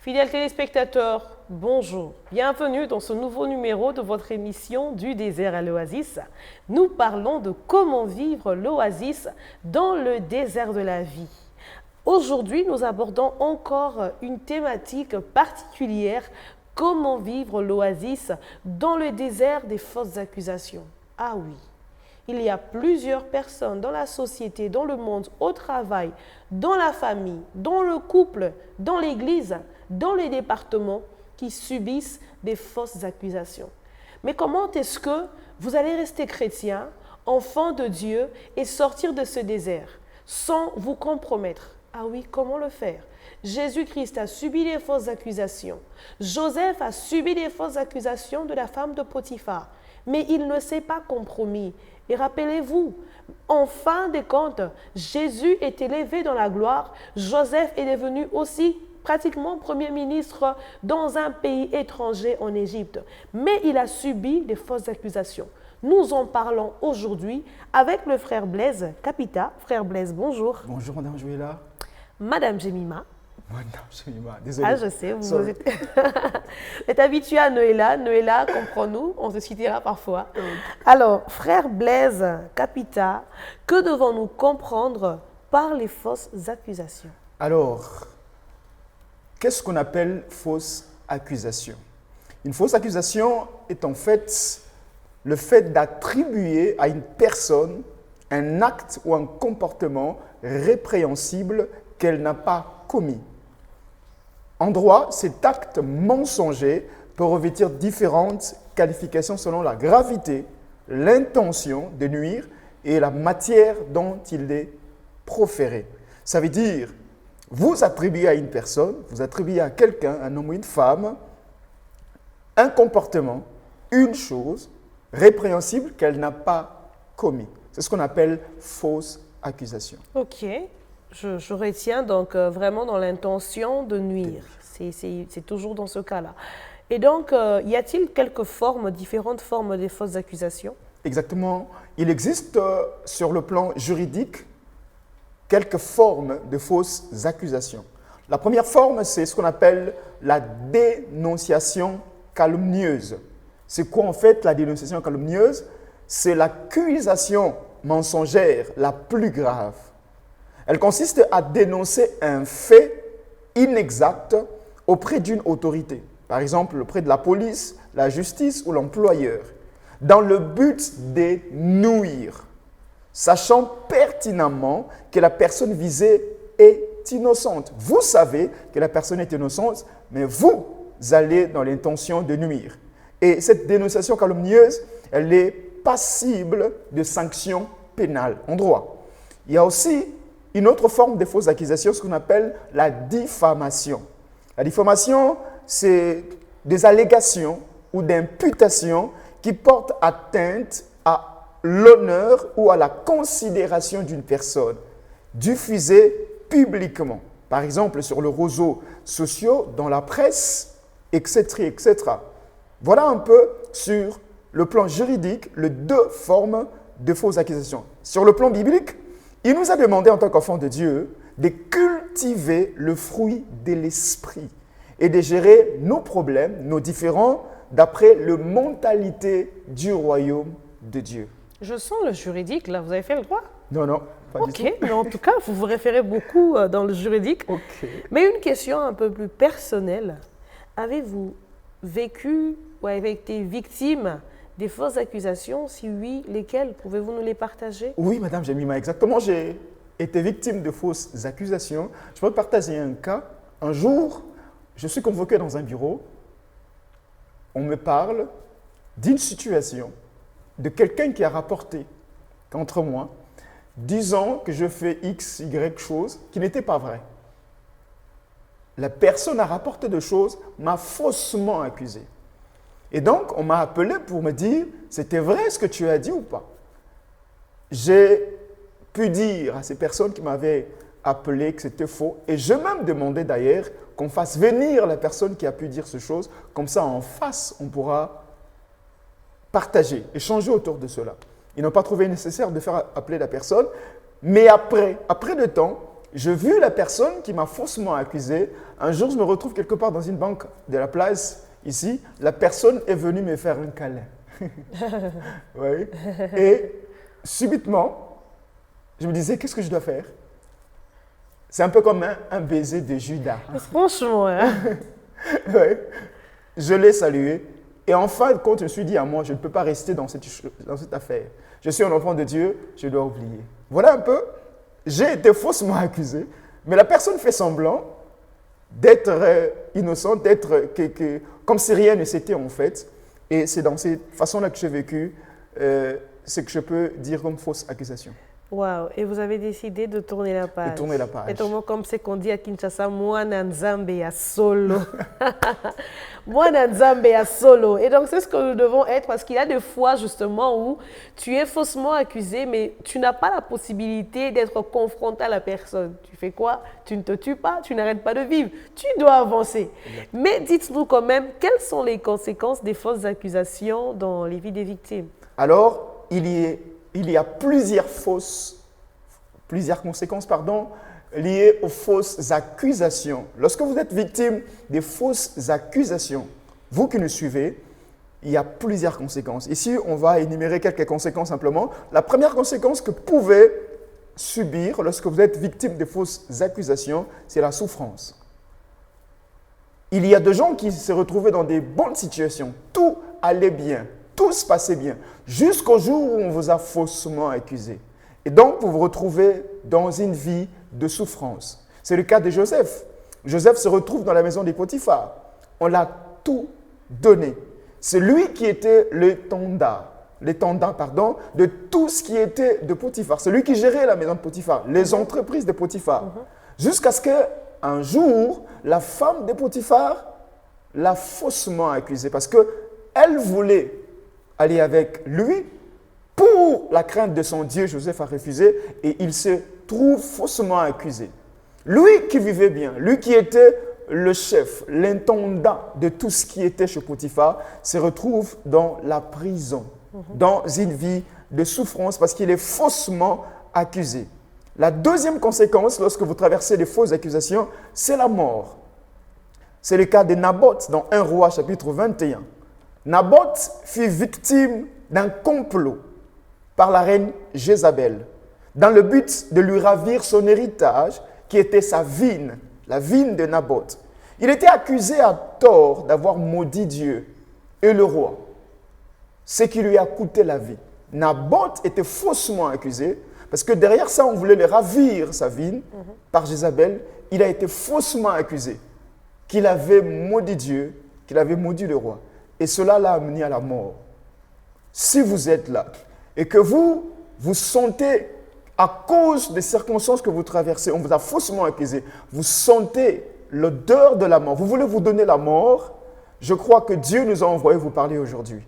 Fidèles téléspectateurs, bonjour. Bienvenue dans ce nouveau numéro de votre émission Du désert à l'oasis. Nous parlons de comment vivre l'oasis dans le désert de la vie. Aujourd'hui, nous abordons encore une thématique particulière, comment vivre l'oasis dans le désert des fausses accusations. Ah oui. Il y a plusieurs personnes dans la société, dans le monde, au travail, dans la famille, dans le couple, dans l'église, dans les départements qui subissent des fausses accusations. Mais comment est-ce que vous allez rester chrétien, enfant de Dieu et sortir de ce désert sans vous compromettre? Ah oui, comment le faire? Jésus-Christ a subi les fausses accusations. Joseph a subi les fausses accusations de la femme de Potiphar. Mais il ne s'est pas compromis. Et rappelez-vous, en fin de compte, Jésus est élevé dans la gloire. Joseph est devenu aussi pratiquement premier ministre dans un pays étranger en Égypte. Mais il a subi des fausses accusations. Nous en parlons aujourd'hui avec le frère Blaise Capita. Frère Blaise, bonjour. Bonjour, Madame Joëlla. Madame Jemima. Madame Jemima, désolé. Ah, je sais, vous êtes habitué à Noëlla. Noëlla, comprends-nous, on se citera parfois. Alors, frère Blaise Capita, que devons-nous comprendre par les fausses accusations? Alors, qu'est-ce qu'on appelle fausse accusation? Une fausse accusation est en fait le fait d'attribuer à une personne un acte ou un comportement répréhensible qu'elle n'a pas commis. En droit, cet acte mensonger peut revêtir différentes qualifications selon la gravité, l'intention de nuire et la matière dont il est proféré. Ça veut dire, vous attribuez à une personne, vous attribuez à quelqu'un, un homme ou une femme, un comportement, une chose répréhensible qu'elle n'a pas commis. C'est ce qu'on appelle fausse accusation. Ok. Je retiens donc vraiment dans l'intention de nuire. C'est toujours dans ce cas-là. Et donc, y a-t-il différentes formes des fausses accusations? Exactement. Il existe sur le plan juridique quelques formes de fausses accusations. La première forme, c'est ce qu'on appelle la dénonciation calomnieuse. C'est quoi en fait la dénonciation calomnieuse? C'est l'accusation mensongère la plus grave. Elle consiste à dénoncer un fait inexact auprès d'une autorité, par exemple auprès de la police, la justice ou l'employeur, dans le but de nuire, sachant pertinemment que la personne visée est innocente. Vous savez que la personne est innocente, mais vous allez dans l'intention de nuire. Et cette dénonciation calomnieuse, elle est passible de sanctions pénales en droit. Il y a aussi une autre forme de fausse accusation, ce qu'on appelle la diffamation. La diffamation, c'est des allégations ou des imputations qui portent atteinte à l'honneur ou à la considération d'une personne, diffusées publiquement. Par exemple, sur les réseaux sociaux, dans la presse, etc., etc. Voilà un peu sur le plan juridique les deux formes de fausses accusations. Sur le plan biblique, il nous a demandé en tant qu'enfants de Dieu de cultiver le fruit de l'esprit et de gérer nos problèmes, nos différends, d'après la mentalité du royaume de Dieu. Je sens le juridique, là. Vous avez fait le droit? Non, non, pas du tout. Ok, mais en tout cas, vous vous référez beaucoup dans le juridique. Ok. Mais une question un peu plus personnelle. Avez-vous vécu ou avez été victime des fausses accusations? Si oui, lesquelles? Pouvez-vous nous les partager? Oui, Madame Jemima, exactement. J'ai été victime de fausses accusations. Je peux partager un cas. Un jour, je suis convoqué dans un bureau. On me parle d'une situation de quelqu'un qui a rapporté contre moi, disant que je fais X, Y chose qui n'était pas vrai. La personne a rapporté des choses, m'a faussement accusé. Et donc, on m'a appelé pour me dire, c'était vrai ce que tu as dit ou pas? J'ai pu dire à ces personnes qui m'avaient appelé que c'était faux. Et je même demandé d'ailleurs qu'on fasse venir la personne qui a pu dire ces choses. Comme ça, en face, on pourra partager, échanger autour de cela. Ils n'ont pas trouvé nécessaire de faire appeler la personne. Mais après le temps, Je vis la personne qui m'a faussement accusé. Un jour, je me retrouve quelque part dans une banque de la place, ici. La personne est venue me faire un câlin. Oui. Et subitement, je me disais, qu'est-ce que je dois faire? C'est un peu comme un baiser de Judas. Franchement, hein? Oui. Je l'ai salué. Et en fin de compte, je me suis dit à moi, je ne peux pas rester dans cette affaire. Je suis un enfant de Dieu, je dois oublier. Voilà un peu, j'ai été faussement accusé, mais la personne fait semblant d'être innocente, d'être comme si rien ne s'était en fait. Et c'est dans cette façon-là que j'ai vécu ce que je peux dire comme fausse accusation. Waouh, et vous avez décidé de tourner la page. De tourner la page. Et comme c'est qu'on dit à Kinshasa, Mwana Nzambe ya solo. Mwana Nzambe ya solo. Et donc c'est ce que nous devons être, parce qu'il y a des fois justement où tu es faussement accusé, mais tu n'as pas la possibilité d'être confronté à la personne. Tu fais quoi? Tu ne te tues pas, tu n'arrêtes pas de vivre. Tu dois avancer. Mais dites-nous quand même, quelles sont les conséquences des fausses accusations dans les vies des victimes? Alors, il y a plusieurs conséquences liées aux fausses accusations. Lorsque vous êtes victime des fausses accusations, vous qui nous suivez, il y a plusieurs conséquences. Ici, on va énumérer quelques conséquences simplement. La première conséquence que vous pouvez subir lorsque vous êtes victime de fausses accusations, c'est la souffrance. Il y a des gens qui se retrouvaient dans des bonnes situations. Tout allait bien. Tout se passait bien, jusqu'au jour où on vous a faussement accusé. Et donc, vous vous retrouvez dans une vie de souffrance. C'est le cas de Joseph. Joseph se retrouve dans la maison des Potiphar. On l'a tout donné. C'est lui qui était l'étendard de tout ce qui était de Potiphar. C'est lui qui gérait la maison de Potiphar, les entreprises de Potiphar. Jusqu'à ce qu'un jour, la femme de Potiphar l'a faussement accusé parce qu'elle voulait aller avec lui. Pour la crainte de son Dieu, Joseph a refusé et il se trouve faussement accusé. Lui qui vivait bien, lui qui était le chef, l'intendant de tout ce qui était chez Potiphar, se retrouve dans la prison, dans une vie de souffrance parce qu'il est faussement accusé. La deuxième conséquence, lorsque vous traversez les fausses accusations, c'est la mort. C'est le cas de Naboth dans 1 Roi chapitre 21. Naboth fut victime d'un complot par la reine Jézabel, dans le but de lui ravir son héritage, qui était sa vigne, la vigne de Naboth. Il était accusé à tort d'avoir maudit Dieu et le roi, ce qui lui a coûté la vie. Naboth était faussement accusé, parce que derrière ça, on voulait le ravir sa vigne par Jézabel. Il a été faussement accusé qu'il avait maudit Dieu, qu'il avait maudit le roi. Et cela l'a amené à la mort. Si vous êtes là et que vous sentez, à cause des circonstances que vous traversez, on vous a faussement accusé, vous sentez l'odeur de la mort, vous voulez vous donner la mort, je crois que Dieu nous a envoyé vous parler aujourd'hui.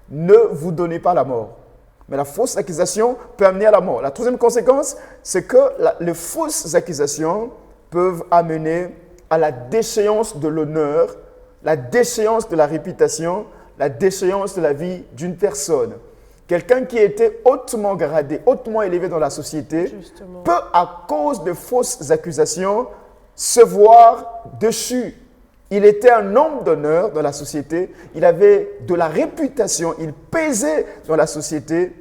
Ne vous donnez pas la mort. Mais la fausse accusation peut amener à la mort. La troisième conséquence, c'est que les fausses accusations peuvent amener à la déchéance de l'honneur, la déchéance de la réputation, la déchéance de la vie d'une personne. Quelqu'un qui était hautement gradé, hautement élevé dans la société, peut, à cause de fausses accusations, se voir déchu. Il était un homme d'honneur dans la société, il avait de la réputation, il pesait dans la société,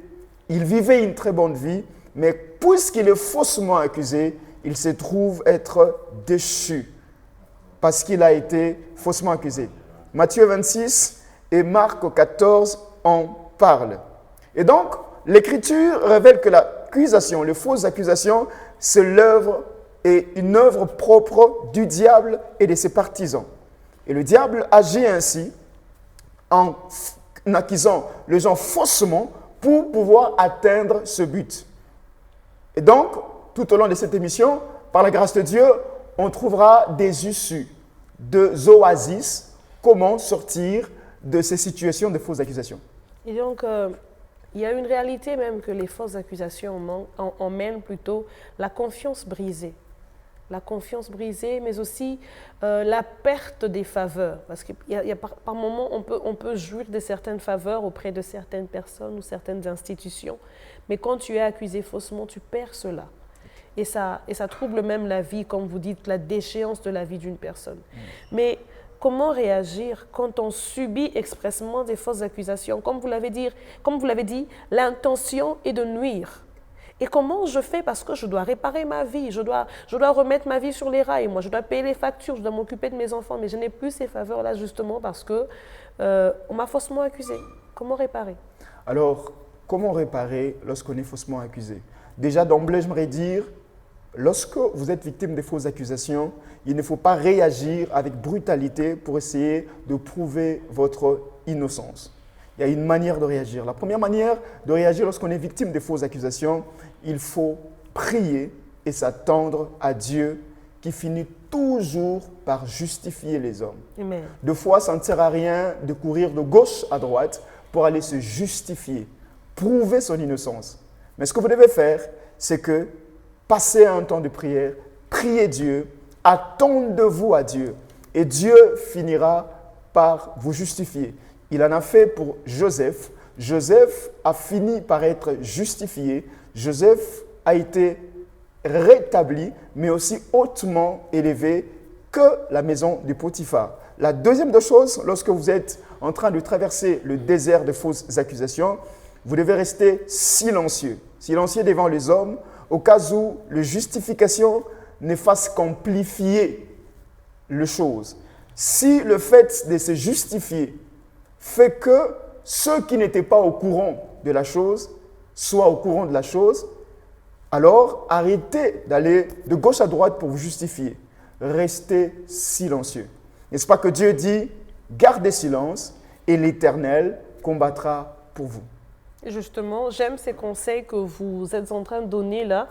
il vivait une très bonne vie, mais puisqu'il est faussement accusé, il se trouve être déchu parce qu'il a été faussement accusé. Matthieu 26 et Marc 14 en parlent. Et donc, l'Écriture révèle que l'accusation, les fausses accusations, c'est l'œuvre et une œuvre propre du diable et de ses partisans. Et le diable agit ainsi en accusant les gens faussement pour pouvoir atteindre ce but. Et donc, tout au long de cette émission, par la grâce de Dieu, on trouvera des issues, des oasis, comment sortir de ces situations de fausses accusations. Et donc, il y a une réalité même que les fausses accusations emmènent plutôt la confiance brisée. La confiance brisée, mais aussi la perte des faveurs. Parce que par moments, on peut jouir de certaines faveurs auprès de certaines personnes ou certaines institutions. Mais quand tu es accusé faussement, tu perds cela. et ça trouble même la vie, comme vous dites, la déchéance de la vie d'une personne. Mais comment réagir quand on subit expressément des fausses accusations? Comme vous l'avez dit, l'intention est de nuire. Et comment je fais parce que je dois réparer ma vie, je dois remettre ma vie sur les rails, moi je dois payer les factures, je dois m'occuper de mes enfants, mais je n'ai plus ces faveurs-là justement parce que on m'a faussement accusé. Comment réparer? Alors, comment réparer lorsqu'on est faussement accusé? Déjà d'emblée, j'aimerais dire, lorsque vous êtes victime de fausses accusations, il ne faut pas réagir avec brutalité pour essayer de prouver votre innocence. Il y a une manière de réagir. La première manière de réagir lorsqu'on est victime de fausses accusations, il faut prier et s'attendre à Dieu qui finit toujours par justifier les hommes. Amen. Deux fois, ça ne sert à rien de courir de gauche à droite pour aller se justifier, prouver son innocence. Mais ce que vous devez faire, c'est que passez un temps de prière, priez Dieu, attendez-vous à Dieu et Dieu finira par vous justifier. Il en a fait pour Joseph. Joseph a fini par être justifié. Joseph a été rétabli, mais aussi hautement élevé que la maison de Potiphar. La deuxième des choses, lorsque vous êtes en train de traverser le désert de fausses accusations, vous devez rester silencieux. Silencieux devant les hommes, au cas où la justification ne fasse qu'amplifier les choses. Si le fait de se justifier fait que ceux qui n'étaient pas au courant de la chose soient au courant de la chose, alors arrêtez d'aller de gauche à droite pour vous justifier. Restez silencieux. N'est-ce pas que Dieu dit, gardez silence et l'Éternel combattra pour vous. Justement, j'aime ces conseils que vous êtes en train de donner là.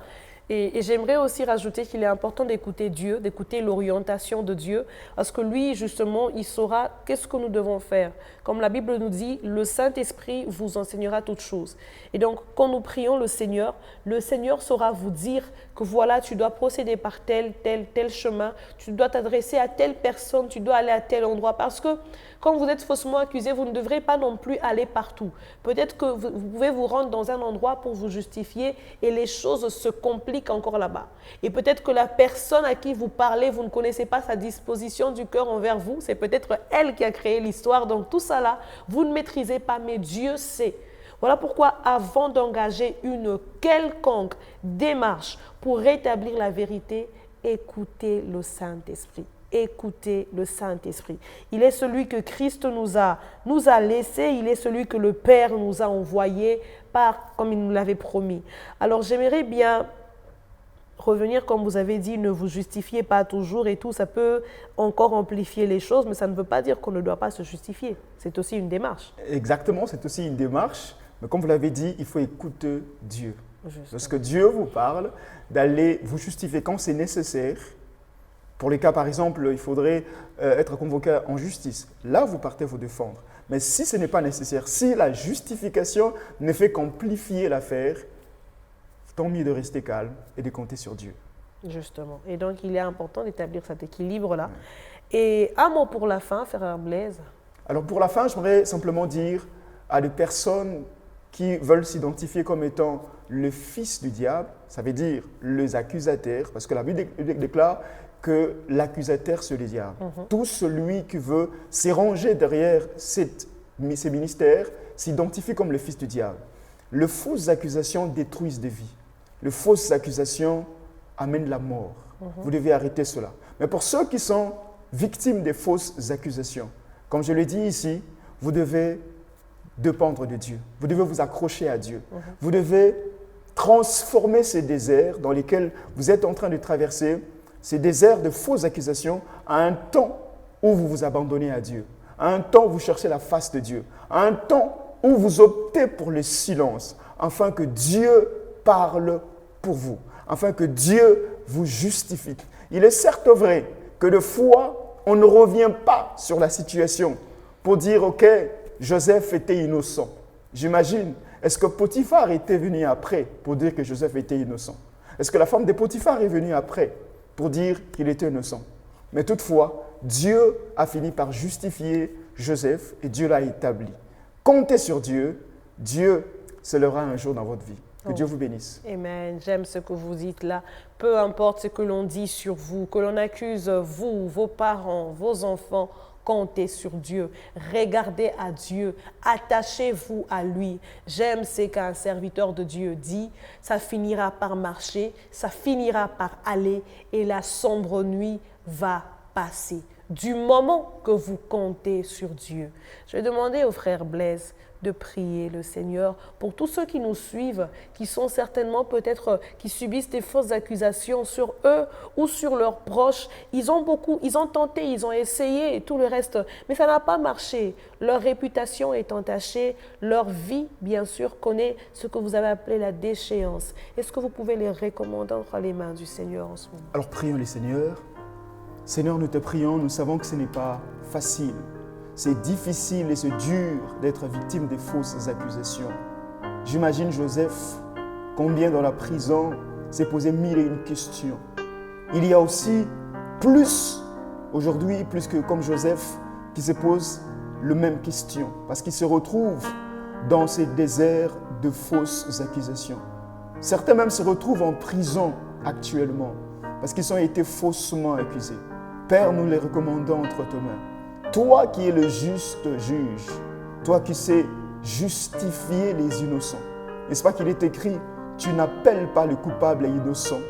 Et j'aimerais aussi rajouter qu'il est important d'écouter Dieu, d'écouter l'orientation de Dieu, parce que lui, justement, il saura qu'est-ce que nous devons faire. Comme la Bible nous dit, le Saint-Esprit vous enseignera toutes choses. Et donc, quand nous prions le Seigneur saura vous dire que voilà, tu dois procéder par tel chemin, tu dois t'adresser à telle personne, tu dois aller à tel endroit, parce que quand vous êtes faussement accusé, vous ne devrez pas non plus aller partout. Peut-être que vous pouvez vous rendre dans un endroit pour vous justifier et les choses se compliquent encore là-bas. Et peut-être que la personne à qui vous parlez, vous ne connaissez pas sa disposition du cœur envers vous. C'est peut-être elle qui a créé l'histoire. Donc tout ça là, vous ne maîtrisez pas, mais Dieu sait. Voilà pourquoi avant d'engager une quelconque démarche pour rétablir la vérité, écoutez le Saint-Esprit. Écoutez le Saint-Esprit. Il est celui que Christ nous a laissé, il est celui que le Père nous a envoyé comme il nous l'avait promis. Alors j'aimerais bien revenir, comme vous avez dit, ne vous justifiez pas toujours et tout, ça peut encore amplifier les choses, mais ça ne veut pas dire qu'on ne doit pas se justifier. C'est aussi une démarche. Exactement, c'est aussi une démarche, mais comme vous l'avez dit, il faut écouter Dieu. Justement. Lorsque Dieu vous parle, d'aller vous justifier quand c'est nécessaire. Pour les cas, par exemple, il faudrait être convoqué en justice. Là, vous partez vous défendre. Mais si ce n'est pas nécessaire, si la justification ne fait qu'amplifier l'affaire, tant mieux de rester calme et de compter sur Dieu. Justement. Et donc, il est important d'établir cet équilibre-là. Et un mot pour la fin, Frère Blaise. Alors, pour la fin, j'aimerais simplement dire à des personnes qui veulent s'identifier comme étant le fils du diable, ça veut dire les accusateurs, parce que la Bible déclare que l'accusateur, c'est le diable. Tout celui qui veut s'éranger derrière ces ministères s'identifie comme le fils du diable. Les fausses accusations détruisent des vies. Les fausses accusations amènent la mort. Vous devez arrêter cela. Mais pour ceux qui sont victimes des fausses accusations, comme je l'ai dit ici, vous devez dépendre de Dieu. Vous devez vous accrocher à Dieu. Vous devez transformer ces déserts dans lesquels vous êtes en train de traverser, ces déserts de fausses accusations, à un temps où vous vous abandonnez à Dieu, à un temps où vous cherchez la face de Dieu, à un temps où vous optez pour le silence, afin que Dieu parle pour vous, afin que Dieu vous justifie. Il est certes vrai que de fois, on ne revient pas sur la situation pour dire « Ok, Joseph était innocent ». J'imagine, est-ce que Potiphar était venu après pour dire que Joseph était innocent? Est-ce que la femme de Potiphar est venue après pour dire qu'il était innocent? Mais toutefois, Dieu a fini par justifier Joseph et Dieu l'a établi. Comptez sur Dieu, Dieu se lèvera un jour dans votre vie. Que Dieu vous bénisse. Amen. J'aime ce que vous dites là. Peu importe ce que l'on dit sur vous, que l'on accuse vous, vos parents, vos enfants, comptez sur Dieu. Regardez à Dieu. Attachez-vous à lui. J'aime ce qu'un serviteur de Dieu dit. Ça finira par marcher, ça finira par aller et la sombre nuit va passer. Du moment que vous comptez sur Dieu. Je vais demander au frère Blaise de prier le Seigneur pour tous ceux qui nous suivent, qui sont certainement peut-être, qui subissent des fausses accusations sur eux ou sur leurs proches. Ils ont tenté, ils ont essayé et tout le reste, mais ça n'a pas marché. Leur réputation est entachée, leur vie, bien sûr, connaît ce que vous avez appelé la déchéance. Est-ce que vous pouvez les recommander entre les mains du Seigneur en ce moment? Alors prions les Seigneurs. Seigneur, nous te prions, nous savons que ce n'est pas facile. C'est difficile et c'est dur d'être victime des fausses accusations. J'imagine Joseph, combien dans la prison s'est posé 1001 questions. Il y a aussi aujourd'hui, plus que comme Joseph, qui se pose les mêmes questions, parce qu'il se retrouve dans ces déserts de fausses accusations. Certains même se retrouvent en prison actuellement, parce qu'ils ont été faussement accusés. Père, nous les recommandons entre tes mains. Toi qui es le juste juge, toi qui sais justifier les innocents. N'est-ce pas qu'il est écrit, tu n'appelles pas le coupable et innocent,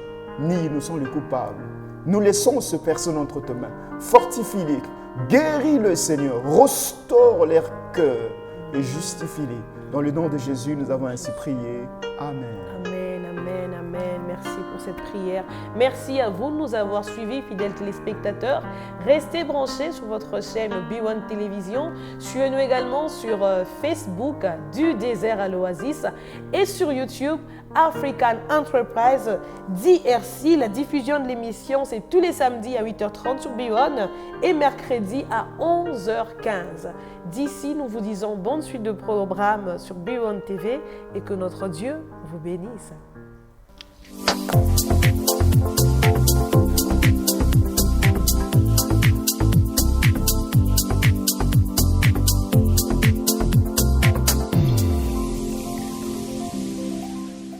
ni innocent le coupable. Nous laissons ces personnes entre tes mains. Fortifie-les, guéris-le Seigneur, restaure leur cœur et justifie-les. Dans le nom de Jésus, nous avons ainsi prié. Amen. Amen, amen, amen. Merci pour cette prière. Merci à vous de nous avoir suivis, fidèles téléspectateurs. Restez branchés sur votre chaîne B1 Télévision. Suivez-nous également sur Facebook, Du désert à l'Oasis, et sur YouTube, African Enterprise DRC. La diffusion de l'émission, c'est tous les samedis à 8h30 sur B1 et mercredi à 11h15. D'ici, nous vous disons bonne suite de programmes sur B1 TV et que notre Dieu vous bénisse.